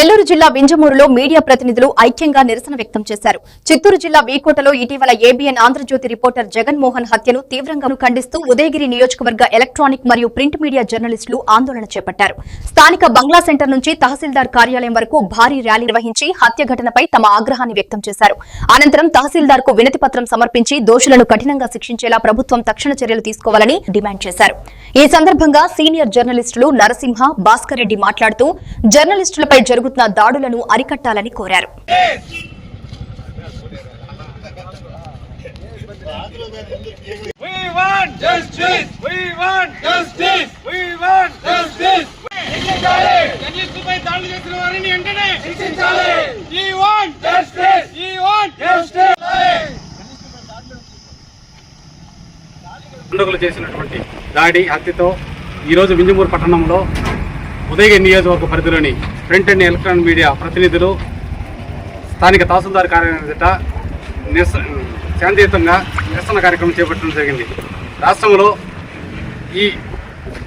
నెల్లూరు జిల్లా వింజమూరులో మీడియా ప్రతినిధులు ఐక్యంగా నిరసన వ్యక్తం చేశారు. చిత్తూరు జిల్లా వీకోటలో ఇటీవల ఏబీఎన్ ఆంధ్రజ్యోతి రిపోర్టర్ జగన్మోహన్ హత్యను తీవ్రంగా ఖండిస్తూ ఉదయగిరి నియోజకవర్గ ఎలక్ట్రానిక్ మరియు ప్రింట్ మీడియా జర్నలిస్టులు ఆందోళన చేపట్టారు. స్థానిక బంగ్లా సెంటర్ నుంచి తహసీల్దార్ కార్యాలయం వరకు భారీ ర్యాలీ నిర్వహించి హత్య ఘటనపై తమ ఆగ్రహాన్ని వ్యక్తం చేశారు. అనంతరం తహసీల్దార్ కు వినతి పత్రం సమర్పించి దోషులను కఠినంగా శిక్షించేలా ప్రభుత్వం తక్షణ చర్యలు తీసుకోవాలని డిమాండ్ చేశారు. ఈ సందర్భంగా సీనియర్ జర్నలిస్టులు నరసింహ, భాస్కర్ రెడ్డి మాట్లాడుతూ జర్నలిస్టులపై జరుగుతున్న దాడులను అరికట్టాలని కోరారు. దుండగులు చేసినటువంటి దాడి హత్యతో ఈరోజు వింజమూరు పట్టణంలో ఉదయగిరి నియోజకవర్గ పరిధిలోని ప్రింట్ అండ్ ఎలక్ట్రానిక్ మీడియా ప్రతినిధులు స్థానిక తహసీల్దార్ కార్యాలయం ఎదుట శాంతియుతంగా నిరసన కార్యక్రమం చేపట్టడం జరిగింది. రాష్ట్రంలో ఈ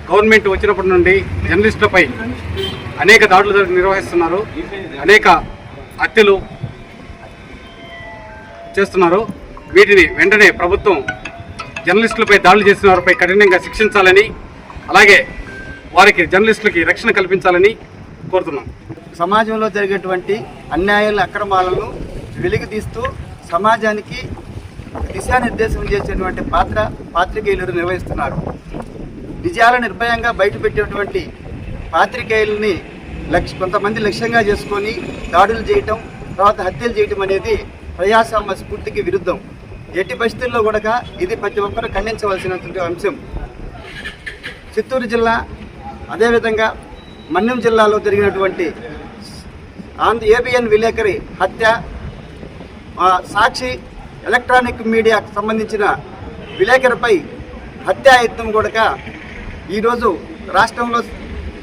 గవర్నమెంట్ వచ్చినప్పటి నుండి జర్నలిస్టులపై అనేక దాడులు నిర్వహిస్తున్నారు, అనేక హత్యలు చేస్తున్నారు. వీటిని వెంటనే ప్రభుత్వం జర్నలిస్టులపై దాడులు చేసిన వారిపై కఠినంగా శిక్షించాలని, అలాగే వారికి జర్నలిస్టులకి రక్షణ కల్పించాలని కోరుతున్నాం. సమాజంలో జరిగేటువంటి అన్యాయాల అక్రమాలను వెలికితీస్తూ సమాజానికి దిశానిర్దేశం చేసేటువంటి పాత్రికేయులు నిర్వహిస్తున్నారు. నిజాలను నిర్భయంగా బయటపెట్టేటువంటి పాత్రికేయులని కొంతమంది లక్ష్యంగా చేసుకొని దాడులు చేయటం, తర్వాత హత్యలు చేయటం అనేది ప్రజాస్వామ్య స్ఫూర్తికి విరుద్ధం. ఎట్టి పరిస్థితుల్లో కూడా ఇది ప్రతి ఒక్కరూ ఖండించవలసినటువంటి అంశం. చిత్తూరు జిల్లా, అదేవిధంగా మన్యం జిల్లాలో జరిగినటువంటి ఏబిఎన్ విలేకరి హత్య, సాక్షి ఎలక్ట్రానిక్ మీడియాకు సంబంధించిన విలేకరిపై హత్యాయత్నం కూడా ఈరోజు రాష్ట్రంలో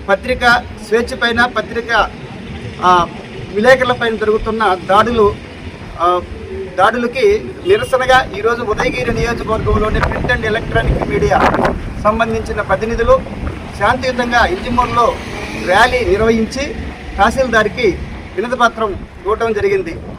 పత్రికా స్వేచ్ఛ పైన, పత్రికా విలేకరులపైన జరుగుతున్న దాడులకి నిరసనగా ఈరోజు ఉదయగిరి నియోజకవర్గంలోని ప్రింట్ అండ్ ఎలక్ట్రానిక్ మీడియా సంబంధించిన ప్రతినిధులు శాంతియుతంగా వింజమూరులో ర్యాలీ నిర్వహించి తహసీల్దార్కి వినతి పత్రం ఇవ్వడం జరిగింది.